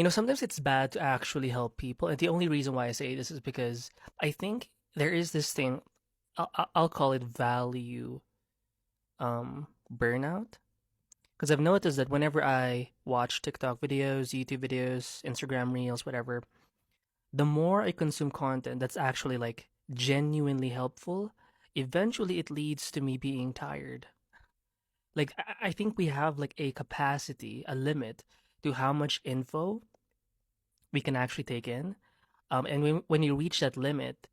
Sometimes it's bad to actually help people, and the only reason why I say this is because I think there is this thing, I'll call it value burnout. Because I've noticed that whenever I watch TikTok videos, YouTube videos, Instagram Reels, whatever, the more I consume content that's actually like genuinely helpful, eventually it leads to me being tired. Like I think we have like a capacity, a limit to how much info we can actually take in. And when you reach that limit,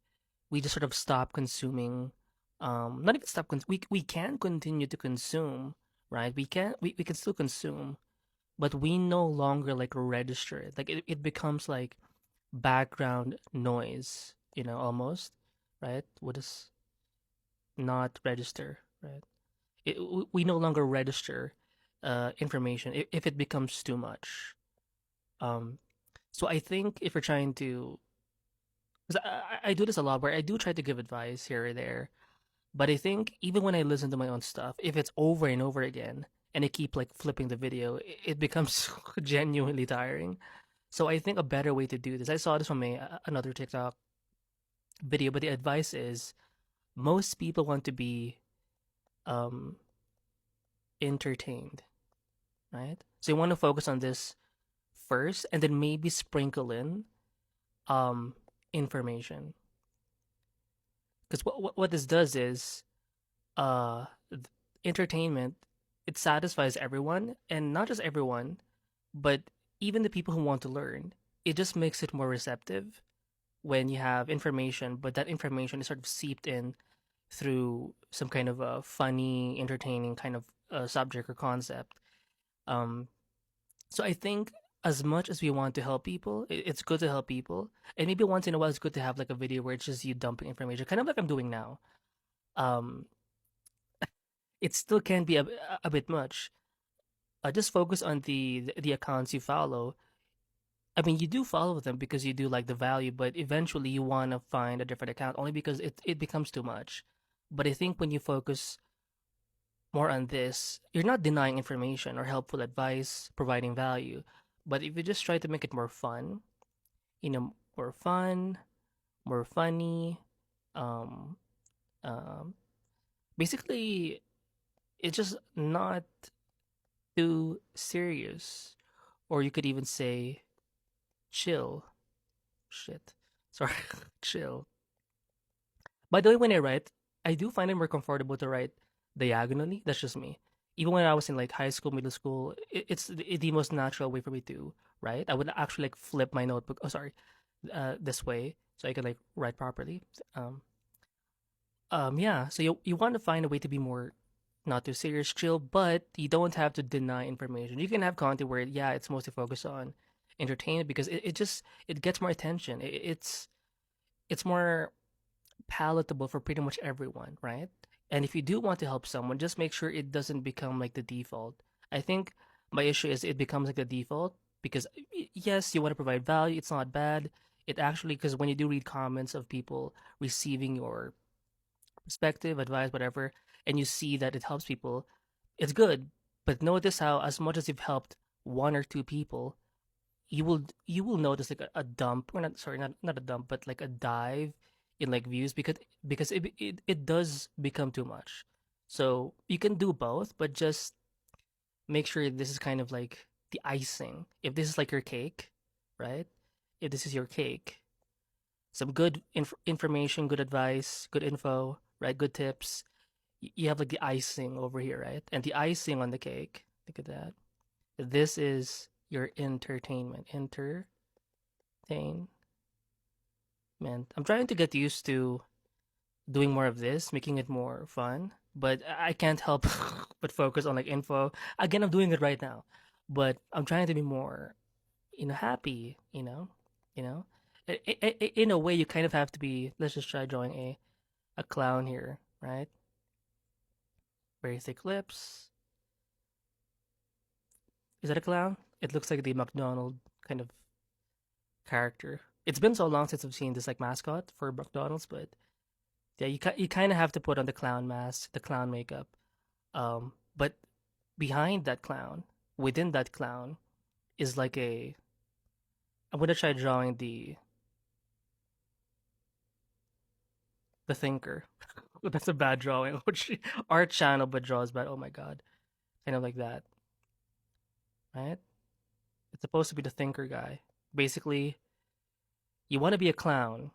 we just sort of stop consuming. Not even stop. We can continue to consume, right? We can still consume, but we no longer like register it. Like it becomes like background noise, almost, right? What is not register, right? We no longer register information if it becomes too much. Um, so I think if you're trying to, because I do this a lot where I do try to give advice here or there, but I think even when I listen to my own stuff, if it's over and over again and I keep like flipping the video, it becomes genuinely tiring. So I think a better way to do this, I saw this from another TikTok video, but the advice is most people want to be um entertained, right? So you want to focus on this first and then maybe sprinkle in um information. Because what this does is uh th- entertainment, it satisfies everyone, and not just everyone, but even the people who want to learn. It just makes it more receptive when you have information, but that information is sort of seeped in through some kind of a funny, entertaining kind of subject or concept. Um, so I think as much as we want to help people, it's good to help people, and maybe once in a while it's good to have like a video where it's just you dumping information, kind of like I'm doing now. Um, it still can be a bit much. Just focus on the accounts you follow. I mean, you do follow them because you do like the value, but eventually you want to find a different account only because it becomes too much. But I think when you focus more on this, you're not denying information or helpful advice, providing value. But if you just try to make it more fun, more fun, more funny, um, um, basically, it's just not too serious. Or you could even say chill. Shit. Sorry, chill. By the way, when I write, I do find it more comfortable to write diagonally. That's just me. Even when I was in like high school, middle school, it's the most natural way for me to write. I would actually like flip my notebook. Oh, sorry, this way so I could like write properly. Um, yeah. So you want to find a way to be more not too serious, chill, but you don't have to deny information. You can have content where yeah, it's mostly focused on entertainment because it gets more attention. It's more palatable for pretty much everyone, right? And if you do want to help someone, just make sure it doesn't become like the default. I think my issue is it becomes like the default because yes, you want to provide value, it's not bad. It actually, because when you do read comments of people receiving your perspective, advice, whatever, and you see that it helps people, it's good. But notice how, as much as you've helped one or two people, you will notice like a dump, or not, sorry, not a dump, but like a dive in like views because it does become too much. So you can do both, but just make sure this is kind of like the icing. If this is like your cake, right? If this is your cake, some good information, good advice, good info, right? Good tips. You have like the icing over here, right? And the icing on the cake, look at that. This is your entertainment. Entertainment. I'm trying to get used to doing more of this, making it more fun, but I can't help but focus on like info. Again, I'm doing it right now, but I'm trying to be more, happy, you know. In a way, you kind of have to be. Let's just try drawing a clown here, right? Very thick lips. Is that a clown? It looks like the McDonald kind of character. It's been so long since I've seen this like mascot for McDonald's, but yeah, you kind of have to put on the clown mask, the clown makeup. But behind that clown, within that clown, is like a I'm gonna try drawing the thinker. That's a bad drawing. Which art channel but draws bad. Oh my god. Kind of like that, right? It's supposed to be the thinker guy. Basically, you want to be a clown,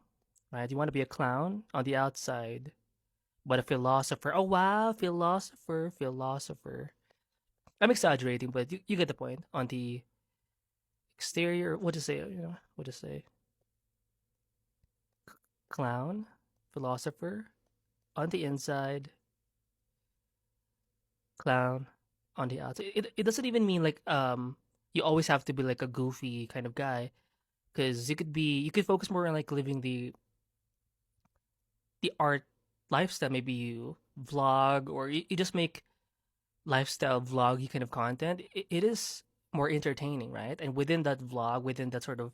right? You want to be a clown on the outside, but a philosopher. Oh wow, philosopher, philosopher. I'm exaggerating, but you get the point. On the exterior, what to say? What to say? Clown, philosopher. On the inside, clown. On the outside, it doesn't even mean like you always have to be like a goofy kind of guy, because you could focus more on like living the art lifestyle. Maybe you vlog, or you just make lifestyle vloggy kind of content. It is more entertaining, right? And within that vlog, within that sort of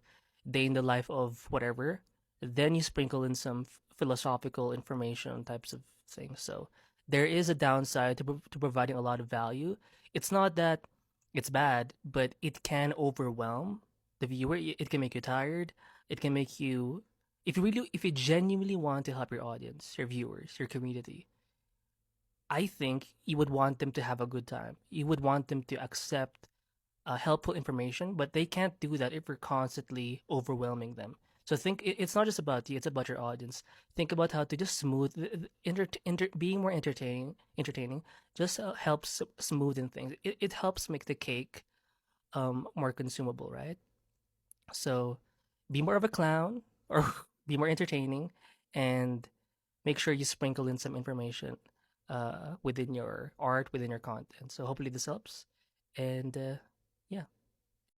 day in the life of whatever, then you sprinkle in some philosophical information types of things. So there is a downside to providing a lot of value. It's not that it's bad, but it can overwhelm the viewer. It can make you tired. It can make you, if you genuinely want to help your audience, your viewers, your community, I think you would want them to have a good time. You would want them to accept helpful information, but they can't do that if we're constantly overwhelming them. So think it's not just about you; it's about your audience. Think about how to just smooth, being more entertaining just helps smoothen things. It helps make the cake more consumable, right? So be more of a clown or be more entertaining, and make sure you sprinkle in some information within your art, within your content. So hopefully this helps. And yeah,